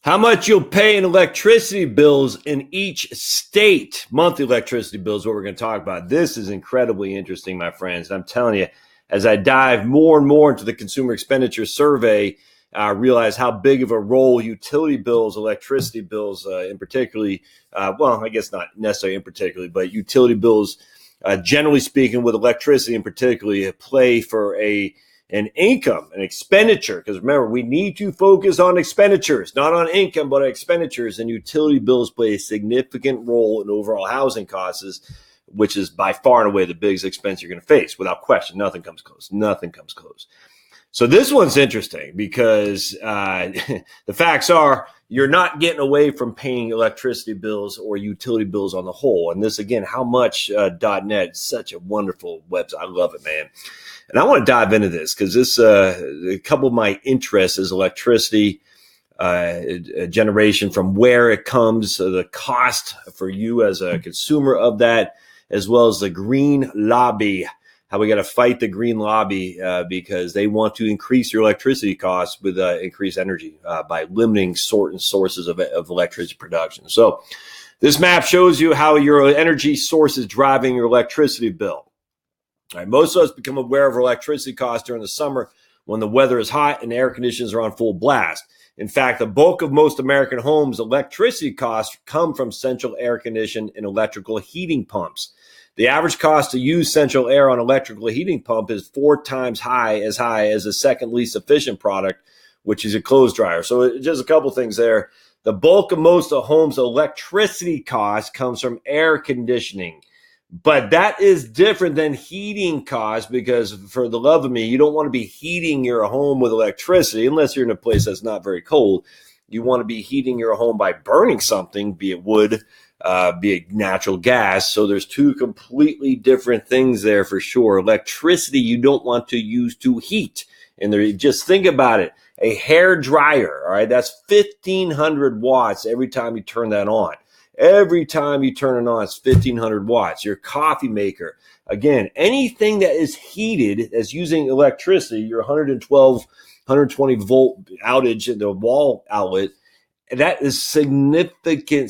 How much you'll pay in electricity bills in each state. Monthly electricity bills, what we're going to talk about. This is incredibly interesting, my friends. I'm telling you, as I dive more and more into the consumer expenditure survey, I realize how big of a role utility bills, electricity bills, in particularly, well, I guess not necessarily in particular, but utility bills, generally speaking, with electricity in particular, play for an income, an expenditure, because remember, we need to focus on expenditures, not on income, but on expenditures, and utility bills play a significant role in overall housing costs, which is by far and away the biggest expense you're going to face. Without question, nothing comes close. Nothing comes close. So this one's interesting because the facts are you're not getting away from paying electricity bills or utility bills on the whole. And this, again, how much .net, such a wonderful website. I love it, man. And I want to dive into this because this a couple of my interests is electricity generation, from where it comes, the cost for you as a consumer of that, as well as the green lobby, how we got to fight the green lobby because they want to increase your electricity costs with increased energy by limiting certain sources of electricity production. So this map shows you how your energy source is driving your electricity bill. All right, most of us become aware of our electricity costs during the summer when the weather is hot and air conditioners are on full blast. In fact, the bulk of most American homes' electricity costs come from central air conditioning and electrical heating pumps. The average cost to use central air on electrical heating pump is 4 times high as the second least efficient product, which is a clothes dryer. So just a couple things there. The bulk of most of homes' electricity costs comes from air conditioning. But that is different than heating costs, because for the love of me, you don't want to be heating your home with electricity unless you're in a place that's not very cold. You want to be heating your home by burning something, be it wood, be it natural gas. So there's two completely different things there for sure. Electricity you don't want to use to heat. And there, just think about it. A hair dryer, all right, that's 1,500 watts every time you turn that on. Every time you turn it on, it's 1,500 watts. Your coffee maker, again, anything that is heated as using electricity, your 120 volt outage in the wall outlet, that is significant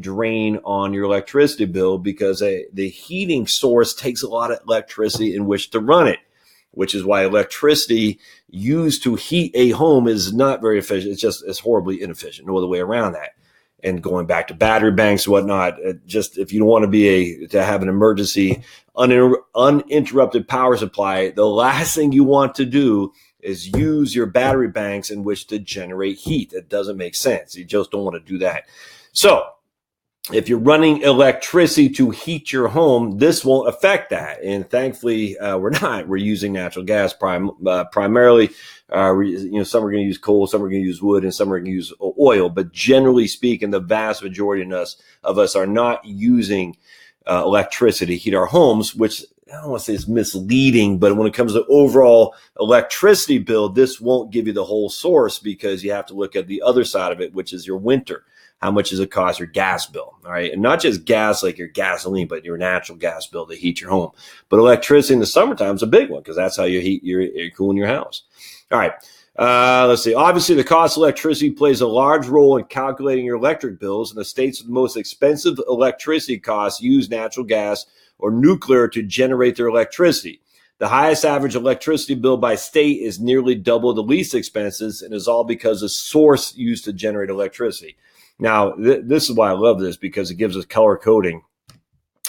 drain on your electricity bill, because the heating source takes a lot of electricity in which to run it, which is why electricity used to heat a home is not very efficient. It's horribly inefficient. No other way around that. And going back to battery banks and whatnot, just if you don't want to have an emergency uninterrupted power supply, the last thing you want to do is use your battery banks in which to generate heat. That doesn't make sense. You just don't want to do that. So if you're running electricity to heat your home, this won't affect that. And thankfully, we're not. We're using natural gas primarily. Some are going to use coal, some are going to use wood, and some are going to use oil. But generally speaking, the vast majority of us are not using electricity to heat our homes, which I don't want to say is misleading, but when it comes to overall electricity bill, this won't give you the whole source, because you have to look at the other side of it, which is your winter. How much does it cost your gas bill? All right. And not just gas like your gasoline, but your natural gas bill to heat your home. But electricity in the summertime is a big one, because that's how you heat you're cooling your house. All right. Let's see. Obviously, the cost of electricity plays a large role in calculating your electric bills, and the states with the most expensive electricity costs use natural gas or nuclear to generate their electricity. The highest average electricity bill by state is nearly double the least expenses, and is all because the source used to generate electricity. Now, this is why I love this, because it gives us color coding.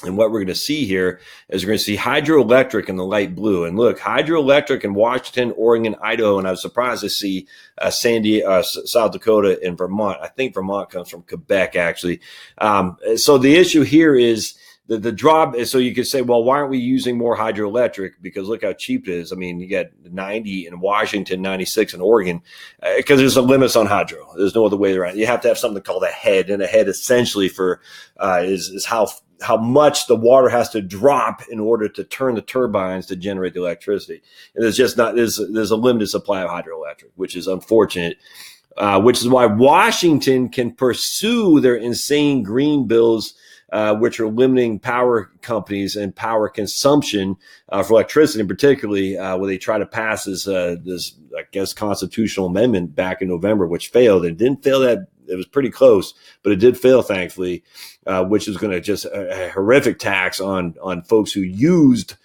And what we're going to see here is we're going to see hydroelectric in the light blue. And look, hydroelectric in Washington, Oregon, Idaho, and I was surprised to see South Dakota and Vermont. I think Vermont comes from Quebec, actually. So the issue here is the drop. So you could say, well, why aren't we using more hydroelectric? Because look how cheap it is. I mean, you get 90 in Washington, 96 in Oregon, because there's some limits on hydro. There's no other way around it. You have to have something called a head, and a head essentially is how much the water has to drop in order to turn the turbines to generate the electricity. And there's a limited supply of hydroelectric, which is unfortunate, which is why Washington can pursue their insane green bills which are limiting power companies and power consumption for electricity, particularly where they try to pass this, I guess, constitutional amendment back in November, which failed. It didn't fail that. It was pretty close, but it did fail, thankfully, which is going to just a horrific tax on folks who used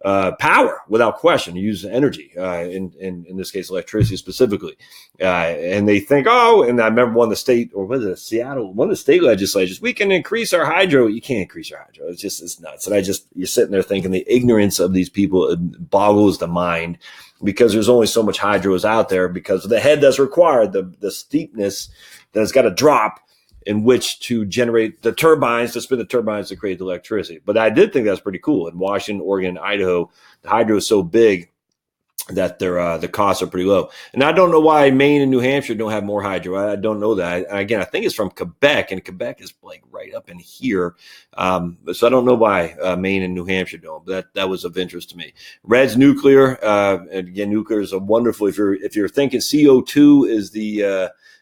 power without question, use energy, in this case, electricity specifically. And they think, oh, and I remember one of the state, or was it Seattle, one of the state legislatures, we can increase our hydro. You can't increase your hydro. It's nuts. And you're sitting there thinking the ignorance of these people boggles the mind, because there's only so much hydro is out there because of the head that's required, the steepness that has got to drop in which to generate the turbines, to spin the turbines to create the electricity. But I did think that's pretty cool. In Washington, Oregon, Idaho, the hydro is so big that the costs are pretty low. And I don't know why Maine and New Hampshire don't have more hydro. I don't know that. Again, I think it's from Quebec, and Quebec is like right up in here. So I don't know why Maine and New Hampshire don't. But that was of interest to me. Red's nuclear. And again, nuclear is a wonderful. If you're thinking CO2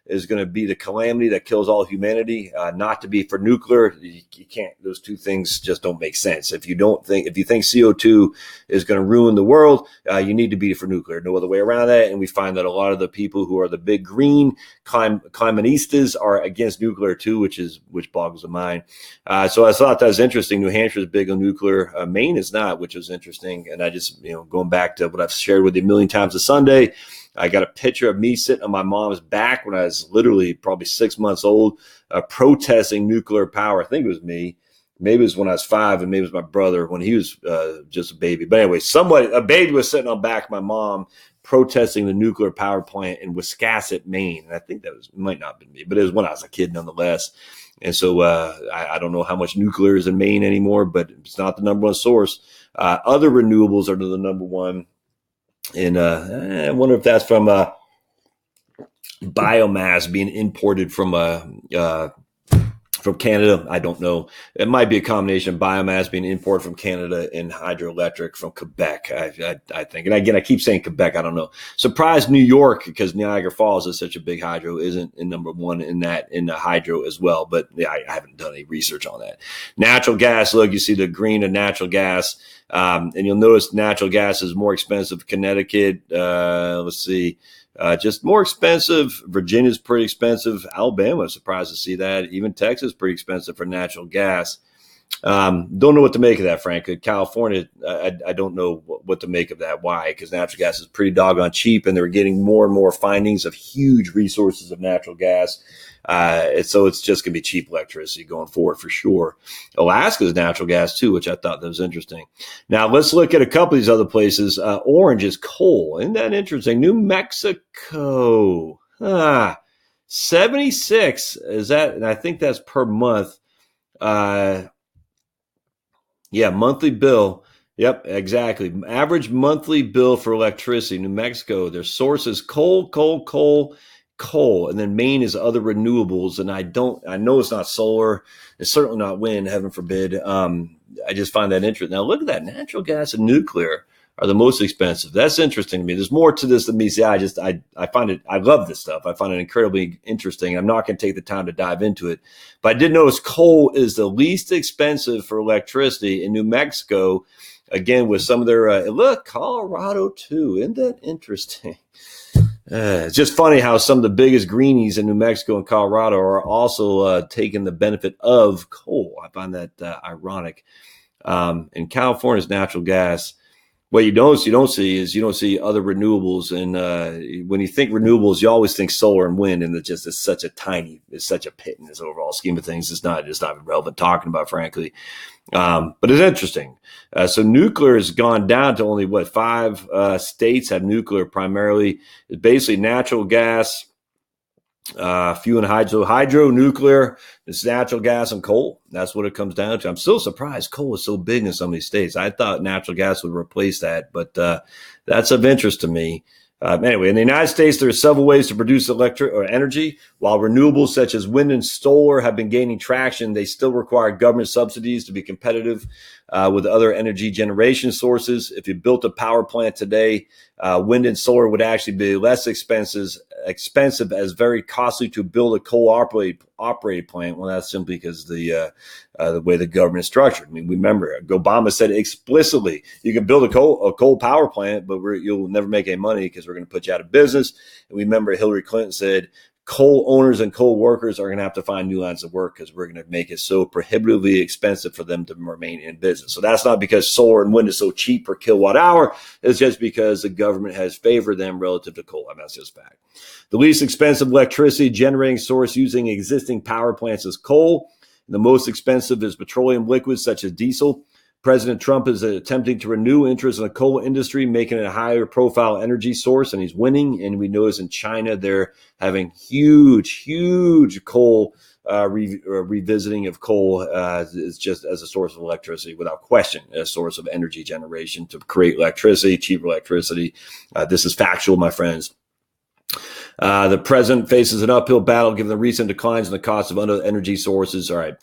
is going to be the calamity that kills all humanity, not to be for nuclear. You can't, those two things just don't make sense. If you think CO2 is going to ruin the world, you need to be for nuclear. No other way around that. And we find that a lot of the people who are the big green climatistas are against nuclear too, which boggles the mind. So I thought that was interesting. New Hampshire is big on nuclear. Maine is not, which was interesting. And I just, going back to what I've shared with you a million times a Sunday, I got a picture of me sitting on my mom's back when I was literally probably 6 months old, protesting nuclear power. I think it was me. Maybe it was when I was 5, and maybe it was my brother when he was just a baby. But anyway, a baby was sitting on the back of my mom protesting the nuclear power plant in Wiscasset, Maine. And I think might not have been me, but it was when I was a kid nonetheless. And so I don't know how much nuclear is in Maine anymore, but it's not the number one source. Other renewables are the number one. And I wonder if that's from biomass being imported from Canada. I don't know. It might be a combination of biomass being imported from Canada and hydroelectric from Quebec, I think. And again, I keep saying Quebec. I don't know. Surprised New York, because Niagara Falls is such a big hydro, isn't in number one in the hydro as well. But yeah, I haven't done any research on that. Natural gas. Look, you see the green of natural gas. And you'll notice natural gas is more expensive. Connecticut, let's see, just more expensive. Virginia's pretty expensive. Alabama, surprised to see that. Even Texas, pretty expensive for natural gas. Don't know what to make of that, frankly. California, I don't know what to make of that. Why? Because natural gas is pretty doggone cheap, and they're getting more and more findings of huge resources of natural gas. So it's just going to be cheap electricity going forward for sure. Alaska's natural gas too, which I thought that was interesting. Now let's look at a couple of these other places. Orange is coal. Isn't that interesting? New Mexico. 76 is that? And I think that's per month. Yeah, monthly bill. Yep, exactly. Average monthly bill for electricity. New Mexico, their source is coal. And then Maine is other renewables. And I know it's not solar. It's certainly not wind, heaven forbid. I just find that interesting. Now look at that. Natural gas and nuclear are the most expensive. That's interesting to me. There's more to this than me. See, I find it, I love this stuff. I find it incredibly interesting. I'm not going to take the time to dive into it, but I did notice coal is the least expensive for electricity in New Mexico. Again, with some of their, look, Colorado too. Isn't that interesting? It's just funny how some of the biggest greenies in New Mexico and Colorado are also taking the benefit of coal. I find that ironic. In California's natural gas, what you don't see other renewables. And when you think renewables, you always think solar and wind, and it's such a pit in this overall scheme of things. It's not relevant talking about, frankly. But it's interesting. So nuclear has gone down to only 5 states have nuclear primarily. It's basically natural gas, few in hydro, nuclear. It's natural gas and coal. That's what it comes down to. I'm still surprised coal is so big in some of these states. I thought natural gas would replace that, but that's of interest to me. Anyway, in the United States, there are several ways to produce electric or energy. While renewables such as wind and solar have been gaining traction, they still require government subsidies to be competitive with other energy generation sources. If you built a power plant today, wind and solar would actually be less expensive expensive as very costly to build a coal operated plant. Well, that's simply because the way the government is structured. I mean, remember, Obama said explicitly, you can build a coal power plant, but you'll never make any money because we're going to put you out of business. And remember, Hillary Clinton said, coal owners and coal workers are going to have to find new lines of work because we're going to make it so prohibitively expensive for them to remain in business. So that's not because solar and wind is so cheap per kilowatt hour. It's just because the government has favored them relative to coal. I mean, that's just fact. The least expensive electricity generating source using existing power plants is coal. The most expensive is petroleum liquids such as diesel. President Trump is attempting to renew interest in the coal industry, making it a higher profile energy source, and he's winning. And we notice in China, they're having huge coal revisiting of coal is just as a source of electricity, without question, a source of energy generation to create electricity, cheaper electricity. This is factual, my friends. The president faces an uphill battle given the recent declines in the cost of other energy sources. All right.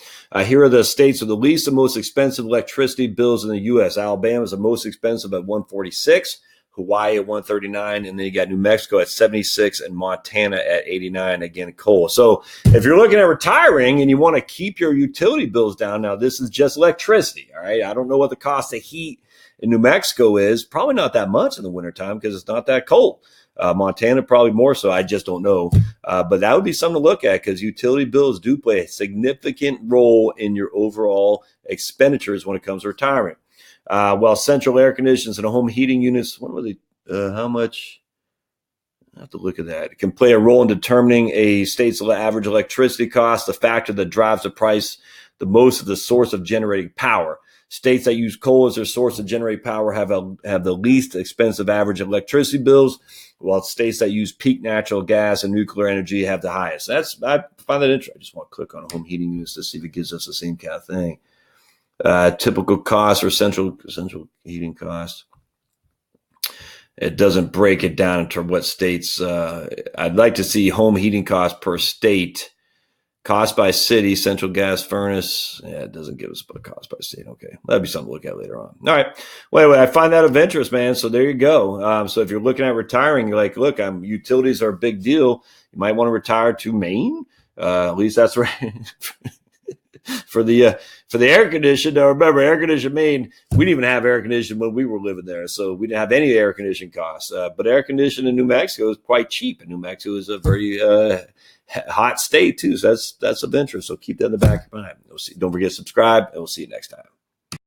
Here are the states with the least and most expensive electricity bills in the U.S. Alabama is the most expensive at $146, Hawaii at $139, and then you got New Mexico at $76 and Montana at $89. Again, coal. So if you're looking at retiring and you want to keep your utility bills down, now this is just electricity. All right. I don't know what the cost of heat in New Mexico is. Probably not that much in the wintertime because it's not that cold. Montana, probably more so. I just don't know. But that would be something to look at because utility bills do play a significant role in your overall expenditures when it comes to retiring. While central air conditioners and home heating units, what were they? How much? I have to look at that. It can play a role in determining a state's average electricity cost, the factor that drives the price the most of the source of generating power. States that use coal as their source to generate power have the least expensive average electricity bills, while states that use peak natural gas and nuclear energy have the highest. I find that interesting. I just want to click on home heating units to see if it gives us the same kind of thing. Typical cost or central heating cost. It doesn't break it down into what states. I'd like to see home heating costs per state. Cost by city, central gas furnace. Yeah, it doesn't give us a cost by state. Okay. That'd be something to look at later on. All right. Well, anyway, I find that of interest, man. So there you go. So if you're looking at retiring, you're like, look, utilities are a big deal. You might want to retire to Maine. At least that's right. For the air conditioning. Now remember, air conditioning Maine, we didn't even have air conditioning when we were living there. So we didn't have any air conditioning costs. But air conditioning in New Mexico is quite cheap. And New Mexico is a very hot state too. So that's of interest. So keep that in the back of your mind. Don't forget to subscribe, and we'll see you next time.